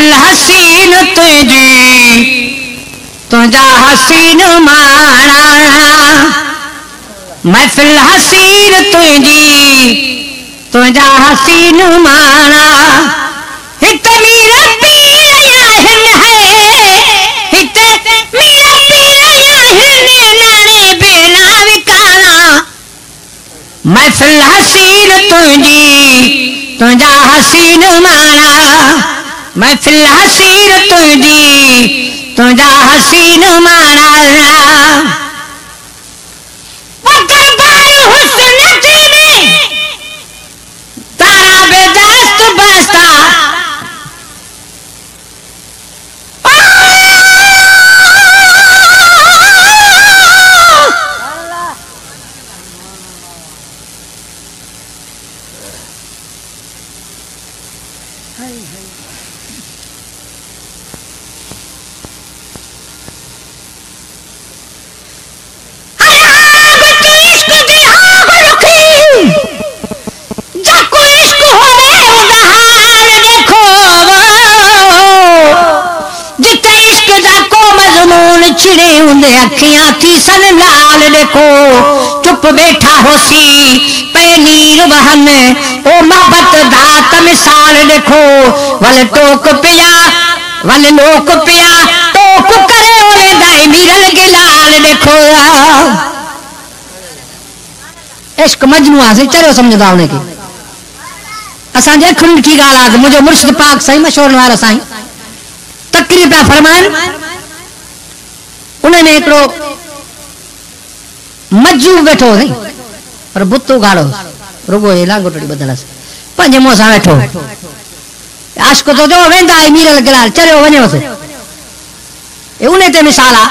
महफिल हसीन तुझी तुझा हसीन माना महफिल हसीन तुझी तुझा हसीन माना हित मीरा पीर याहिन है हित मीरा पीर याहिन नाने बेला विकाना महफिल हसीन तुझी तुझा हसीन माना महफिल हसीन तुझी तुझा हसीन माना वो दरबार हुस्न तेरे तारा बेदस्त बस्ता चिड़े उंदे अखियां थी सन लाल देखो चुप बैठा होसी पे नीर बहन ओ मोहब्बत दात मिसाल देखो वल टोक पिया वल लोक पिया टोक करे ओले दाई मीरल गिलाल देखो इश्क मजनू से चलो समझदा उन्हें के असा जे खुंड की गाल आ मुझे मुर्शिद पाक सही मशहूर वाला साईं तकरीर पे फरमान उन्हें एकड़ो मज्जू बैठो नहीं पर बुत्तो गाड़ो रुगो ये लांगोटड़ी बदलस पंजे मोसा बैठो आश्क तो जो वेंदा है मीरल गिलाल चलो वने से ए उन्हें ते मिसाला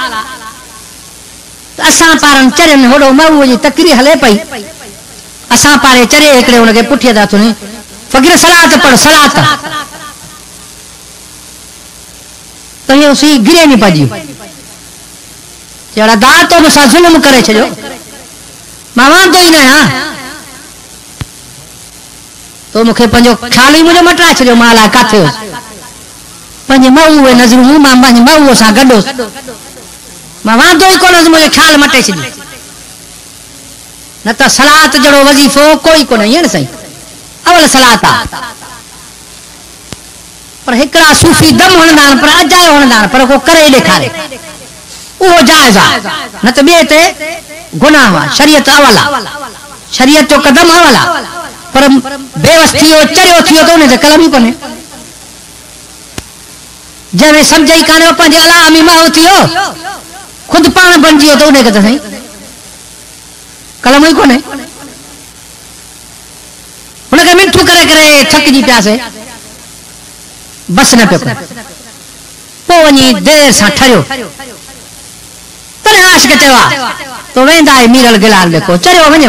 असा पारन चरन होड़ो माऊ जी तकरीर हले पई असा पारे चरे एकड़े उनके पुठिया दा तुने फकीर सलात पढ़ सलात तो ये उसी गिरे नहीं पाजी जड़ा दात तो मुसा जुल्म करे छो मां तो ही ना तो मुखे पंजो ख्याल ही मुझे मटरा छो माला काथे पंजे माऊ वे नजरू मां पंजे माऊ सा गडो मां तो ही कोन मुझे ख्याल मटे छी न तो सलात जड़ो वजीफो कोई कोन ये सही अवल सलाता पर एकड़ा सूफी दम हणदान पर अजाय हणदान पर को करे दिखारे वो जायज न तो बेते गुनाह हुआ शरीयत अवला शरीयत तो कदम अवला पर बेवस्ती हो चरियो थियो तो ने कलम ही कोने जने समझई काने पंजे अलामी मां थियो खुद पान बन जियो तो ने के सही कलम ही कोने उनके मिठू करे करे थक जी प्यासे बस न पे पो वनी देर सा ठरियो तने आशिक चवा तो वेंदा है मीरल गिलाल देखो चरियो वने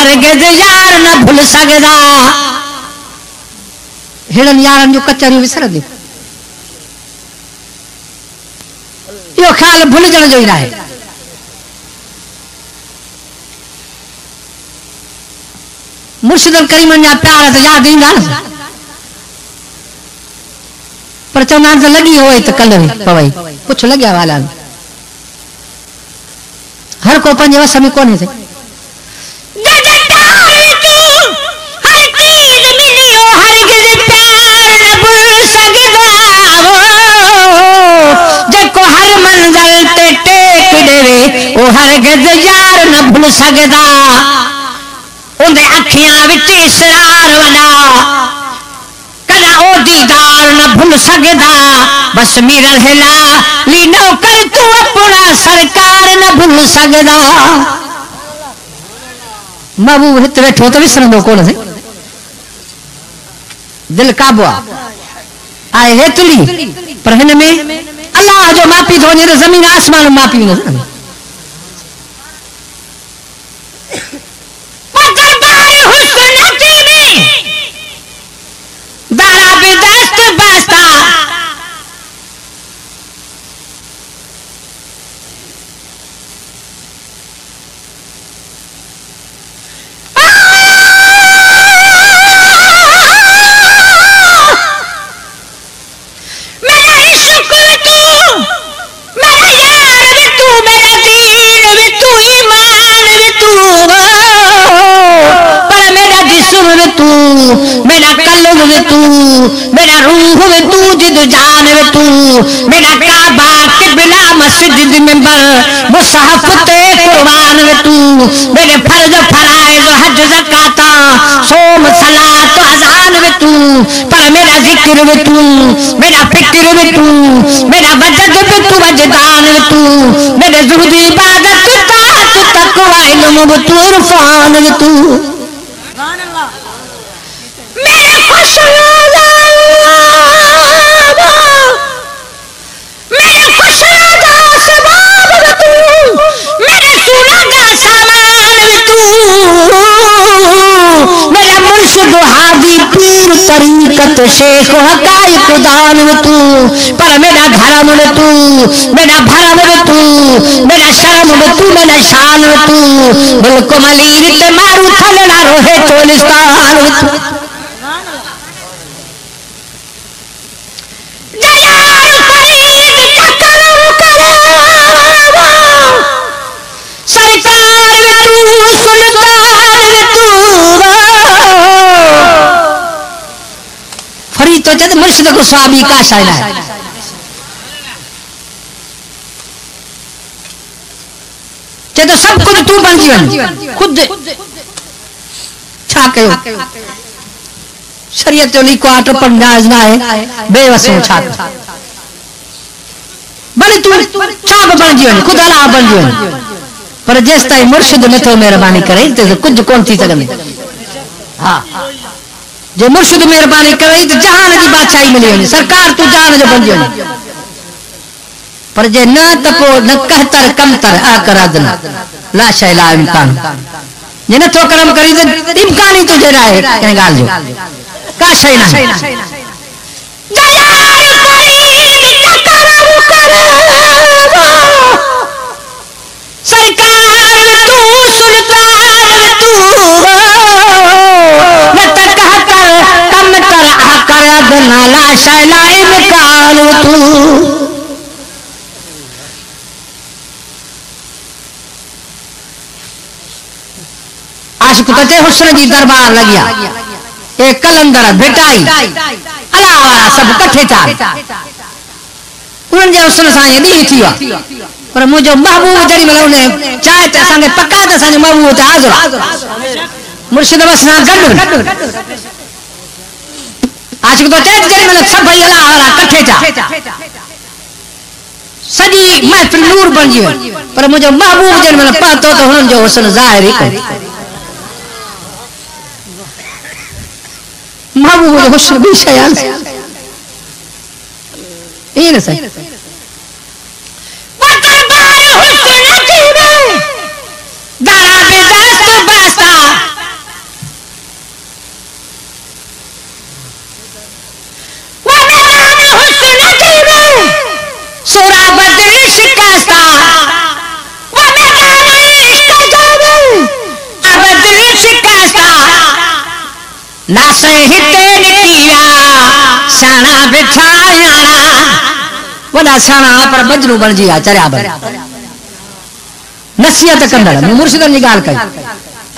हरगिज़ यार न भूल सगदा हेड़न यारन जो कचरी विसर दे यो ख्याल भूल जण जो ही रहे मुर्शिदन करीमन जा प्यार तो याद ईंदा न पर चवंदा त लगी होए त कल पवई कुछ लग्या वाला हर को पंजे वस में कोने थे ओ हरगिज़ यार न भूल सगदा उंदे अखियां विच इसरार वड़ा कदा ओ दीदार न भूल सगदा बस मीरल हिला लीनो कर तू अपना सरकार न भूल सगदा महबूब हित वेठो तो विसरंदो कोन से दिल काबू आए हेतली पर हिन में अल्लाह जो मापी थो वञे त ज़मीन आसमान मापी वेंदो मेरा रूह वे तू जिद जान वे तू मेरा काबा किबला मस्जिद मिंबर मुसहफ ते कुर्बान वे तू मेरे फर्ज फराइज हज ज़काता सोम सलात अज़ान वे तू पर मेरा जिक्र वे तू मेरा फिक्र वे तू मेरा वजद वे तू वजदान वे तू मेरे ज़ुहद इबादत ताअत तक़वा इल्म वे तू इरफान वे तू मेरे खुशनुदा मेरे खुशनुदा सबाब वे तू मेरे सुनदा सामान वे तू मेरा मुर्शिद हादी पीर तरीकत शेख हकायत दान वे तू पर मेरा धर्म वे तू मेरा भरम वे तू मेरा शर्म वे तू मेरा शान वे तू मुल्क मलीर ते मारू थलना रोहे चोलिस्तान वे तू तो जब मुर्शिद को स्वामी का शायरा है जब सब कुछ तू बन जीवन खुद छा कयो शरीयत जो लिखो आटो पर नाज ना है बेवस हो छा बड़ी तू छा बन जीवन खुद अल्लाह बन जीवन पर जेस ताई मुर्शिद ने तो मेहरबानी करे तो कुछ कौन थी सके हां जो मुर्शिद मेहरबानी करे तो जहान की बादशाही मिली वने सरकार तू जान जो बन वने पर जे न तपो न कहतर कमतर आकरादन ला शै ला इम्कान जे न तो करम करी तो इम्कान ही तुझे रहे कहीं गाल जो का शै ना जलाल फरीद करम करे सरकार तू सुल्तान तू नाला शैलाई निकाल तू आशिक कते हुस्न जी दरबार लगिया एक कलंदर भेटाई अलावा सब कठे था उन जे हुस्न सां दी थी पर मुझो महबूब जड़ी मतलब ने चाहे त संगे पक्का त संगे महबूब त हाजिर मुर्शिद बस ना गड आशिक तो तेज जड़ी मतलब सब भाई अल्लाह वाला कठे था सजी महफिल नूर बन जी पर मुझो महबूब जड़ी मतलब पातो तो हुन जो हुस्न जाहिर ही महबूब जो हुस्न भी शयान ये न सही वतबार हुस्न जीवे दारा बेदस्त बसा सूरा बदर शिकस्ता वो मैदान इश्क जावे अबदर शिकस्ता नासे हिते निकिया शाना बिठाया वडा शाना पर बजरू बन जिया चरिया बन नसीहत कंदड़ मुर्शिदन जी गाल कई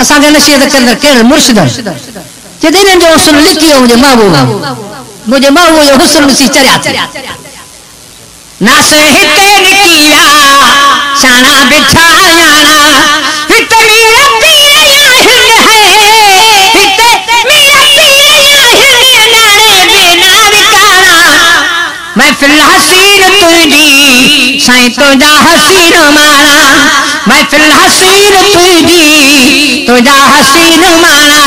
असा के नसीहत कंदड़ केड़ मुर्शिदन जे दिन जो हुस्न लिखियो मुझे महबूब जो हुस्न सी चरिया नासे हिते निकिया शाना बिठाया हिते मेरा पीर या हिंद है हिते मेरा पीर या हिंद नारे बिना विकारा मैं फिल हसीन तुझी साईं तुझा हसीन मारा मैं फिल हसीन तुझी तुझा हसीन मारा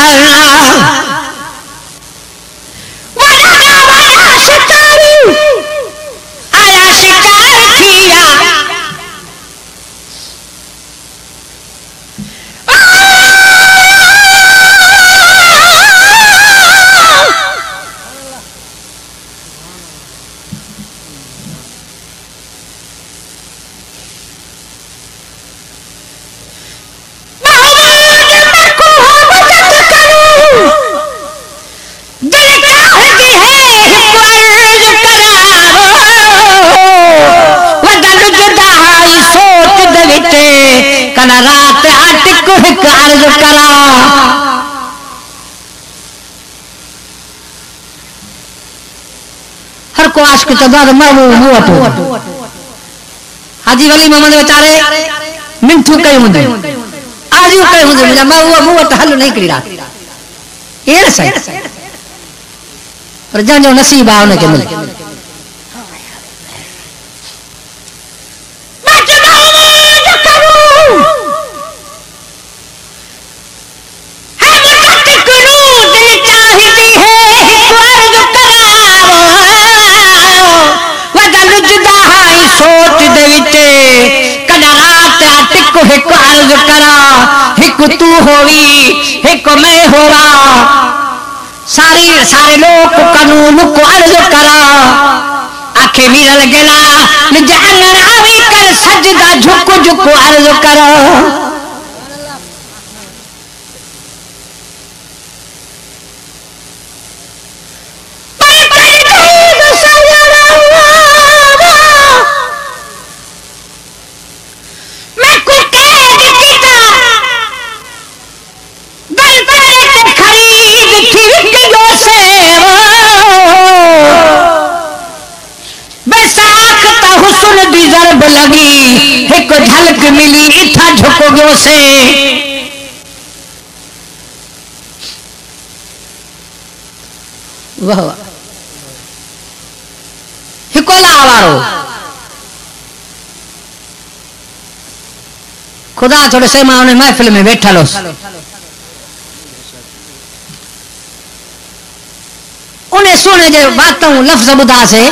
जेको आशिक चंदा तो मैं वो वटो हाजी वली मोहम्मद बेचारे मिंठू कई हुंदे आजू कई हुंदे मैं वो वट हल नहीं करी रात ये न सही पर जंजो नसीब आ उनके मिले एक अर्ज करा एक तू होवी एक मैं होवा सारे लोग कानून को अर्ज करा आखे विरल गला जानन आवी कर सजदा झुक झुक अर्ज करा लगी एक झलक मिली इथा झुक गयो से वाह हिकोला वारो खुदा थोड़े से मां महफिल में बैठल उन्हें सुने जे बातों लफ्ज बुधा से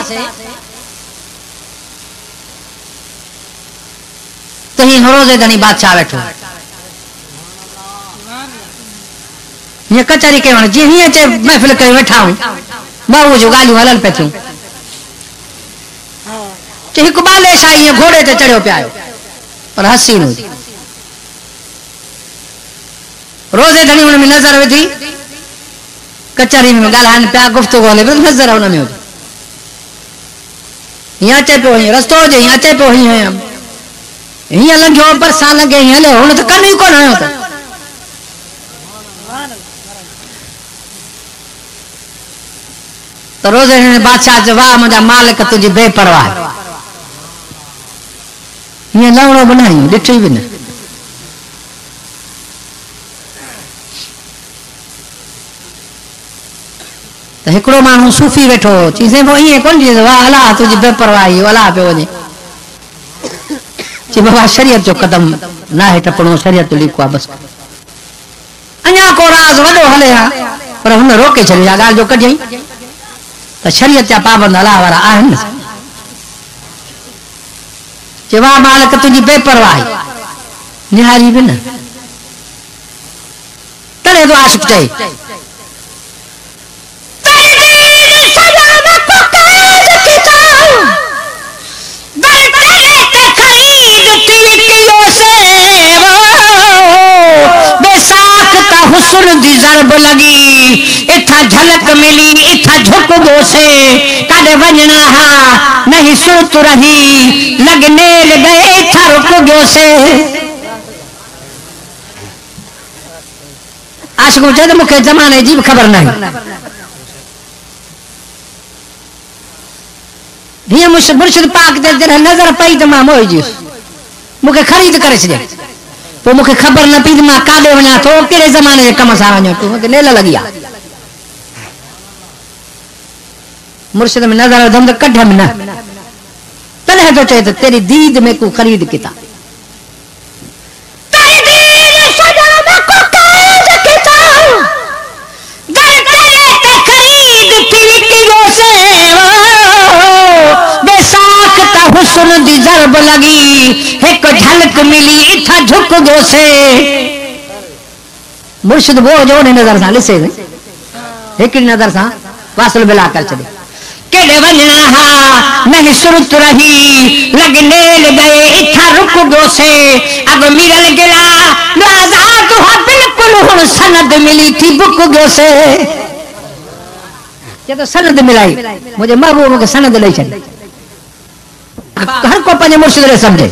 तो ही रोजे धनी बादशाह बैठो ये कचहरी के वण जी हिए चे महफिल करे बैठा हूं बाबू जो गालियों हलन पे थू कि हिक बाले शाही घोड़े ते चढ़ियो पियो पर हसी न रोजे धनी उन में नजर विधी कचहरी में गालान पिया गुफ्तगू हले पर नजर उन में यहाँ चे पियो रस्तो जे यहाँ चे पियो हियां लंघियो पर सा लगे हले हुन तो कन ही कोन आयो तो रोजे ने बादशाह जवाब मुझा मालिक तुझी बेपरवाह ये लवड़ो बनाई डिठी भी न तो हिकड़ो मानू सूफी बैठो चीजें वो ये कोन जी वाह अल्लाह तुझी बेपरवाही अल्लाह पे वने कि बाबा शरीयत जो कदम ना है टपणो शरीयत लिखवा बस अन्या को राज वडो हले पर हुन रोके छली आ गाल जो कढई तो शरीयत जा पाबंद अल्लाह वाला आहिन जेवा मालिक तुझी बेपरवाही निहारी भी न तले तो आशिक चई हुस्न दी ज़रब लगी इथा झलक मिली इथा झुक गो से काडे वजना हा नहीं सुत रही लगने गए इथा रुक गयो से आशिक जद मुखे जमाने जी खबर नहीं ये मुर्शिद पाक दे जरे नजर पई त मां मोई जी मुखे खरीद करे छे तो मुखे खबर न पी मां काडे वना तो केरे जमाने कम सा वना तो मुखे लेला लगिया मुर्शिद में नजर दम कढ में न तने तो चाहे तेरी दीद में को खरीद किता तेरी दीद सजा में को कैद किता दर तेरे ते खरीद तिलकियो से बेसाख्ता हुस्न दी ज़रब लगी एक झलक मिली इथा झुक गयो से मुर्शिद वो जो ने नजर सा लिसे एक नजर सा वासल बिला कर चले केड़े वजना हा नहीं सुरत रही लगने गए इथा रुक गयो से अब मिरल गला लाजा तो बिल्कुल हुन सनद मिली थी बुक गयो से ये तो सनद मिलाई मुझे महबूब के सनद ले चल हर को पंजे मुर्शिद रे समझे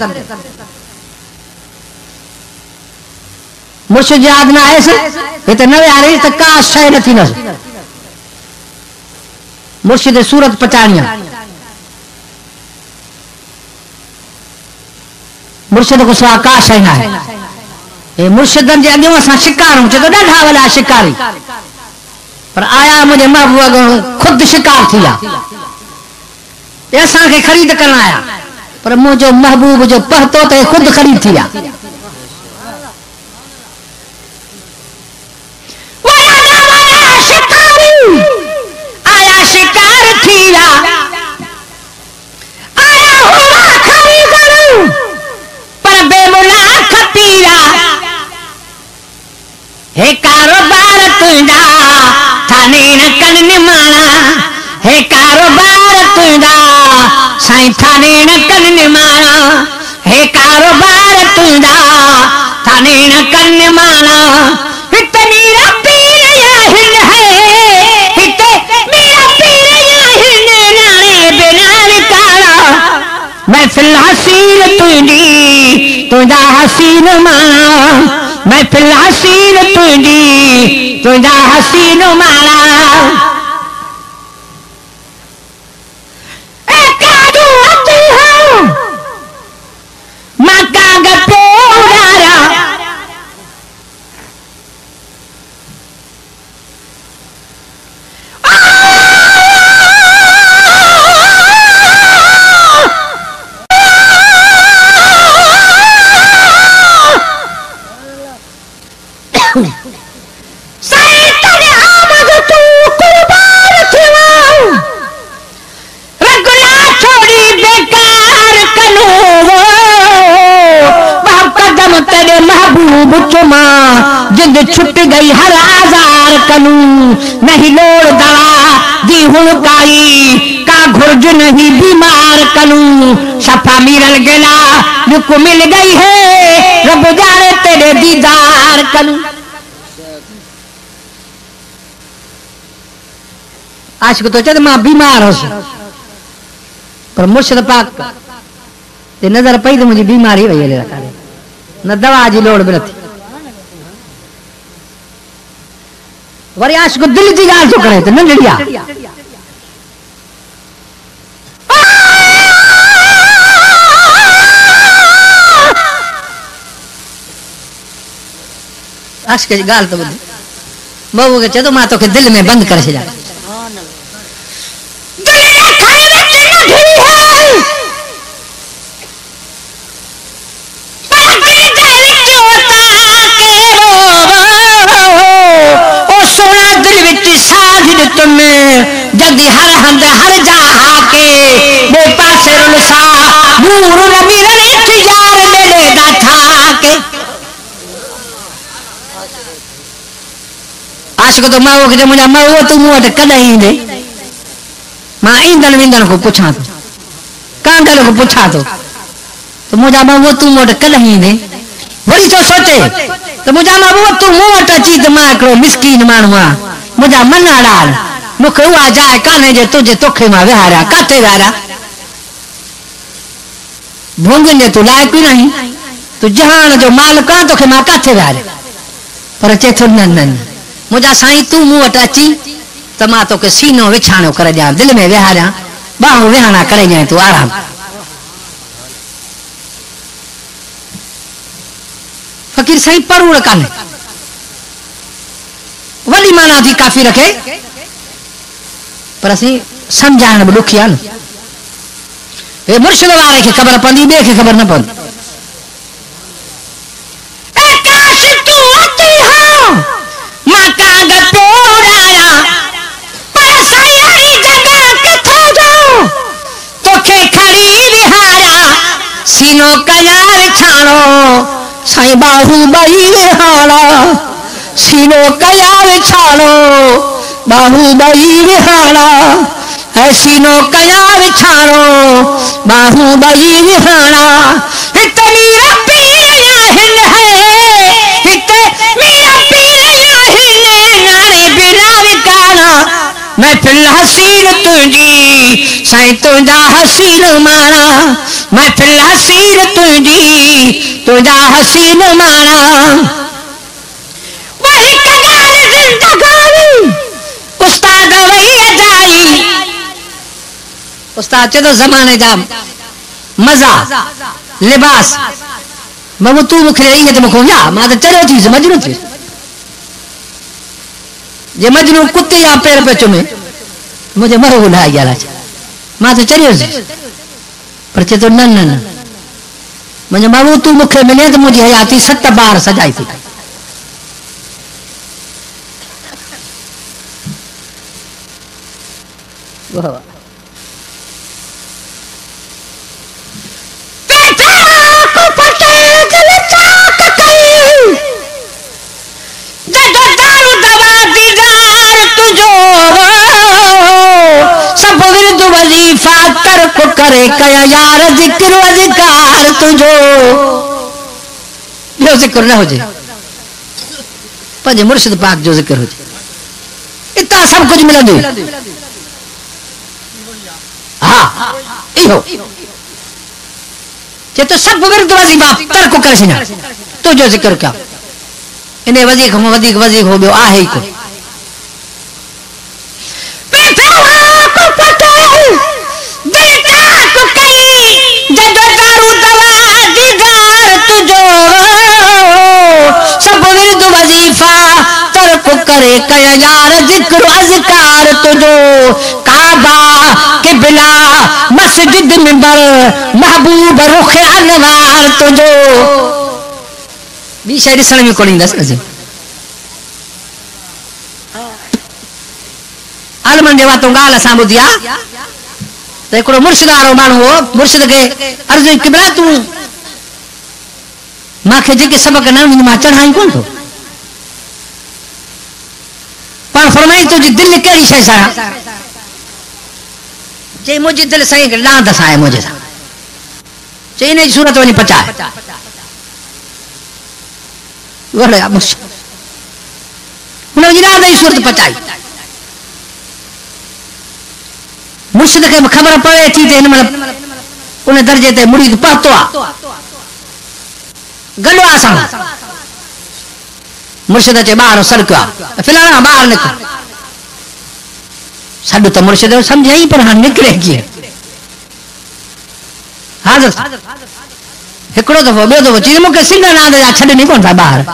मुर्शिद याद ना है से ये तो नवे आ रही तक का शय नथी न मुर्शिद सूरत पचाणिया मुर्शिद को सवा का शइ नाहे ए मुर्शिदन जे अॻियों असां शिकार हूं चए तो ॾाढा वॾा शिकारी पर आया मुझे महबूब खुद शिकार थी असा के खरीद करण आया पर मुझो महबूब जो पहतो तो खुद खरीद थी आया शिकार थी आया हुआ खरीदण पर बेमुला खपीरा हे कारोबार तुझा थाने न कन निमाणा हे कारोबार तुझा साईं थाने न कन निमाणा हे कारोबार तुझा थाने न कन निमाणा हित मेरा पीर या हिन है हित मेरा पीर या हिन नाने बिना काला मैं फिल हसीन तुझी तुझा हसीन माना मैं फिल हसीन तुझी तुझा हसीन माना जिंद छुट गई हर आजार कनू नहीं लोड़ दवा दी हुड़काई का घुर्ज नहीं बीमार कनू सफा मिरल गला रुक मिल गई है रब जाने तेरे दीदार कनू आशिक तो चल मां बीमार हो पर मुर्शिद पाक ते नजर पई तो मुझे बीमारी वही न दवा जी लोड़ भी नथी वरी आशिक दिल जी गाल जो करे तो नंढड़िया आशिक जी गाल तो ॿुध बहू के चए तो मां तोखे दिल में बंद करे छॾियां जल्दी हर हंद हर जा के बे पासे रुलसा नूर नबी रे यार मेले दा था के आशिक तो मां के मुझा मां तू मुट कदे ईंदे मां ईंदन विंदन को पूछा तो कांगल को पूछा तो मुझा मां तू मुट कदे ईंदे वरी तो सोचे तो मुझा मां तू मुट अची तो मां एकड़ो मिस्कीन मानू आ मुझा मन अड़ाल मुखे हुआ जाए काने जे तुझे तोखे मां विहारा काथे विहारा भूंगन जे तू लायक ही नहीं तू जहान जो मालिक आ तोखे मां काथे विहारे पर चे थो न मुझा साईं तू मूं वटि अची त मां तोखे सीनो विछाणो करे ॾियां दिल में विहारियां बाहूं विहाणा करे ॾियां तू आराम फकीर साईं परूड़ काने वॾी माना थी काफ़ी रखे पर असीं समझाइण बि ॾुखी आहे न हे मुर्शिद वारे खे ख़बर पवंदी ॿिए खे ख़बर न पवंदी तोखे खड़ी विहारा सीनो कया विछाणो साईं बाहू ॿई विहारा सीनो कया विछाणो बाहुबली विहाड़ा सीनो कया विछाणो बाहुबली विहाड़ा हित मेरा पीर या हिन है हित मेरा पीर या हिन नारे बिना विकाना मैं फिल हसीन तुझी साईं तुझा हसीन माना मैं फिल हसीन तुझी तुझा हसीन माना वही कगाल जिंदगानी उस्ताद वही अजाई उस्ताद चए तो ज़माने जा मज़ा लिबास मैं तू मुखे रही है तो मुखो या मां तो चलो थी मजनू थी जे मजनू कुत्ते या पैर पे चुमे मुझे मरो बुला गया मां तो चलियो पर चे तो न न न मुझे बाबू तू मुखे मिले तो मुझे हयाती 7 बार सजाई थी करे कया यार जिक्र अधिकार तुझो यो जिक्र न हो जे पंजे मुर्शिद पाक जो जिक्र हो जे इतना सब कुछ मिलंदो हाँ इहो जे तो सब विरुद्ध वजीफा तर्क करे छना तो जो जिक्र क्या इने वजीफ में वजीफ हो गयो आहे को करे कया यार जिक्र अज़कार तुझो काबा किबला मस्जिद मिंबर महबूब रुख अनवार तुझो बी शायरी ॾिसण में कोनी दस अजे आलमन जे वातो ॻाल्हि असां ॿुधी आहे त हिकिड़ो मुर्शिद वारो माण्हू हो मुर्शिद खे अर्ज़ु किबला तूं मूंखे जेके सबक न उन्हनि मां चढ़ाई कोन थो पर फरमाई तुझी दिल कहिड़ी शइ सां चई मुंहिंजी दिल साईं खे डांद सां आहे मुंहिंजे सां चई इन जी सूरत वञी पचाए हुनजी डांद जी सूरत पचाई मुर्शिद खे ख़बर पवे थी त हिन महिल उन दर्जे ते मुरीद पहुतो आहे गॾु आहे असां मुर्शिद चे बाहर सड़क फिलहाल बाहर निकल सॾु त मुर्शिद समझाई पर हाणे निकिरे कीअं हाज़िर हिकिड़ो दफ़ो ॿियो दफ़ो चई मूंखे सिंग नाद जा छॾनी कोन था ॿाहिरि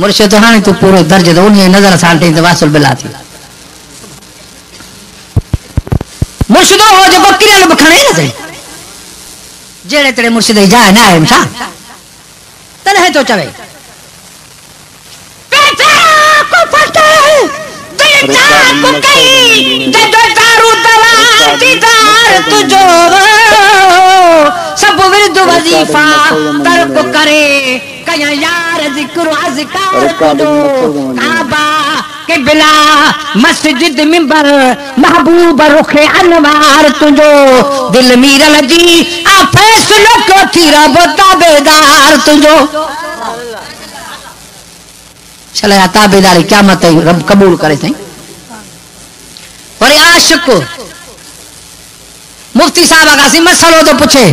मुर्शिद हाणे तूं पूरो दर्जे त उन नज़र सां ॾेई त वासुल बिला थी मुर्शिद हो जेको किरियल बि खणे न सही जहिड़े तहिड़े मुर्शिद जी जाइ न आहे छा तॾहिं तो चवे सब विरुद्ध वजीफा तर्क करे कया यार जिक्र अज़कार तुझो काबा किबला मस्जिद मिंबर महबूब रुख अनवार तुझो दिल मीरल जी आ फैसलो को थी रब ताबेदार तुझो चला ताबेदारी क़यामत रब कबूल करे सही वरी आशिक मुफ्ती साहब का मसलो तो पूछे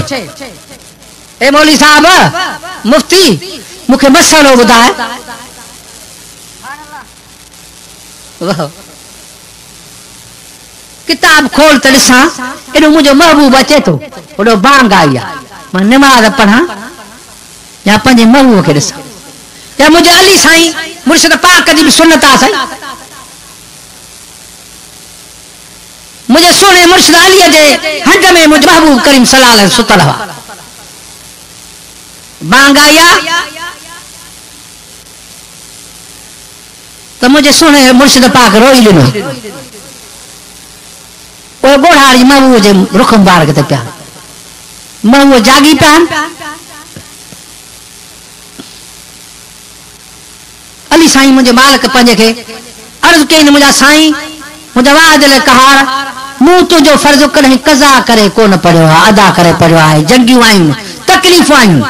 ए मौली साहब मुफ्ती मुखे मसलो बुधाए किताब खोल त ॾिसां एॾो मुंहिंजो महबूब अचे थो ओॾो बांग आई आहे मां नमाज़ पढ़ां या पंहिंजे महबूब खे ॾिसां या मुंहिंजे अली साईं मुर्शिद पाक जी बि सुन्नत आहे साईं मुझे सोने मुर्शिद अली जे हज में मुझ महबूब करीम सल्लल्लाहु अलैहि वसल्लम सुतल हुआ बांग आया तो मुझे सोने मुर्शिद पाक रोई ॾिनो वो गोढ़ारी महबूब जे रुख मुबारक ते पिया महबूब जागी पिया अली साईं मुझे मालिक पंहिंजे खे अर्ज़ कई मुंहिंजा साईं मुंहिंजा वाद लाइ कहार मूं तुंहिंजो फर्ज़ कॾहिं कज़ा करे कोन पढ़ियो आहे अदा करे पढ़ियो आहे जंगियूं आहियूं तकलीफ़ूं आहियूं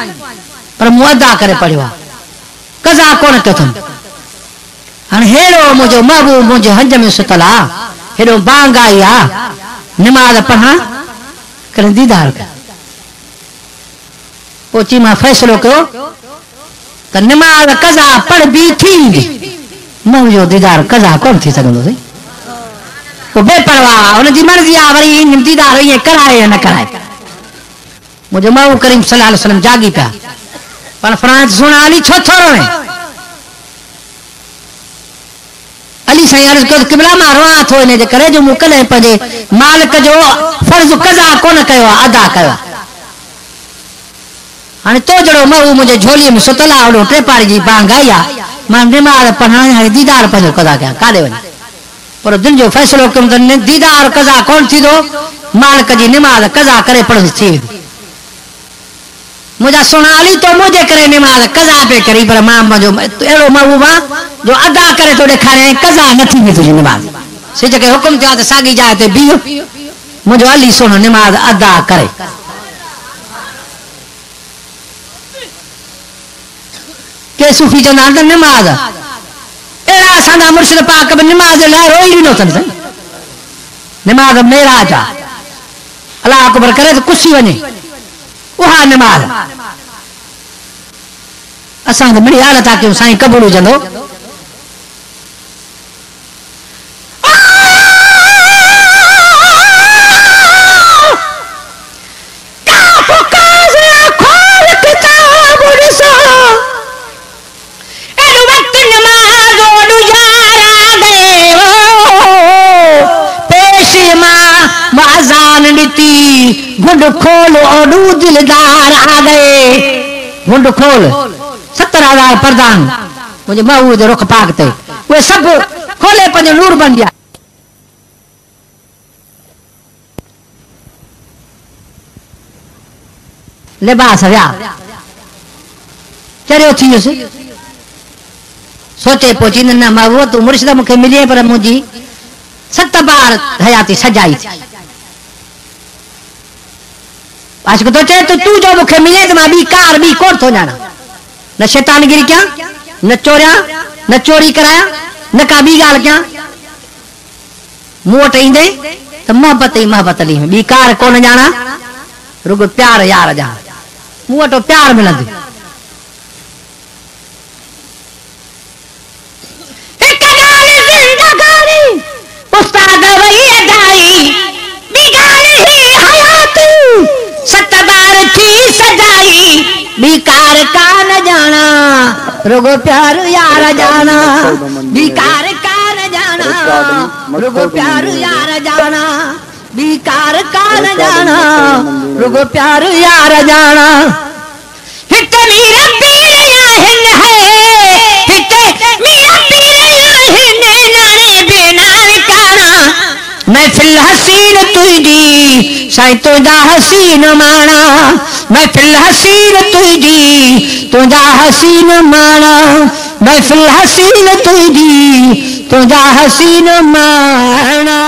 पर मूं अदा करे पढ़ियो आहे कज़ा कोन कयो अथमि हाणे हेड़ो मुंहिंजो महबूब मुंहिंजे हज में सुतल आहे हेड़ो बांग आई आहे नमाज़ पढ़ां कॾहिं दीदार कर पोइ चई मां फ़ैसिलो कयो त नमाज़ कज़ा पढ़बी थींदी मुंहिंजो दीदार कज़ा कोन थी सघंदो साईं वो बेपरवाह उनकी मर्जी आ वरी दीदार ये कराए या न कराए मुझे माऊ करीम सल्लल्लाहु अलैहि वसल्लम जागी पिया पर फ्रांस सुना अली छो थोरो है अली साईं अर्ज कर किबला मारो थो इन जे करे जो मुकले पजे मालिक जो फर्ज कज़ा कोन कयो अदा कयो हाने तो जड़ो माऊ मुझे झोली में सुतला ओडो टेपारी जी बांग आया मां निमाज पढ़ाने हाणे दीदार पंहिंजो कज़ा कया काॾे वञे पर दिन जो फैसलो कम दीदार कज़ा कोन थी दो मालिक जी निमाज कज़ा करे पढ़ थी मुझा सोना अली तो मुझे करे निमाज कज़ा पे करी पर मां मुझो एड़ो महबूबा जो अदा करे तो ॾेखारे कज़ा न थी तुझी निमाज सिज के हुकुम थिया त सागी जाइ ते बीहो मुझो अली सोना निमाज अदा करे के सूफी चवंदा आहिनि त निमाज अहिड़ा असांजा मुर्शिद पाक बि निमाज लाइ रोई ॾिनो अथनि निमाज मेराज आहे अलाह अकबर करे त कुसी वञे उहा निमाज असां त बड़ी हालत आहे कि साईं क़बूल हुजंदो घुंड खोल ओडू दिलदार आ गए घुंड खोल 70,000 प्रधान मुझे महबूब जो रुख पाक ते वे सब खोले पंहिंजो नूर बन गया लिबास विया चरियो थी वियुसि सोचे पहुची न महबूब तू मुर्शिद मूंखे मिले पर मुंहिंजी 7 बार हयाती सजाई थी आशिक तो चे तो तू जो मुखे मिले तो मैं बी कार बी कोन थो जाना न शैतानगिरी क्या न चोरिया न चोरी कराया न का बी गाल क्या मुंह वटि ईंदे तो मोहब्बत ही मोहब्बत हली बी कार कोन जाना रुगो प्यार यार जा मुंह वटि प्यार मिलंदो एक गाल जिंदगानी उस्ताद वही अदाई बी गाल ही हयात 7 बार थी सजाई बेकार का न जाना रुगो प्यार यार जाना बेकार का न जाना रुगो प्यार यार जाना बेकार का न जाना रुगो प्यार यार जाना हित मेरा पीर याहिन है हित मेरा पीर याहिन नारे बेनार काना महफिल हसीन तुझी साईं तुझा हसीन माना महफिल हसीन तुझी तुझा हसीन माना महफिल हसीन तुझी तुझा हसीन माना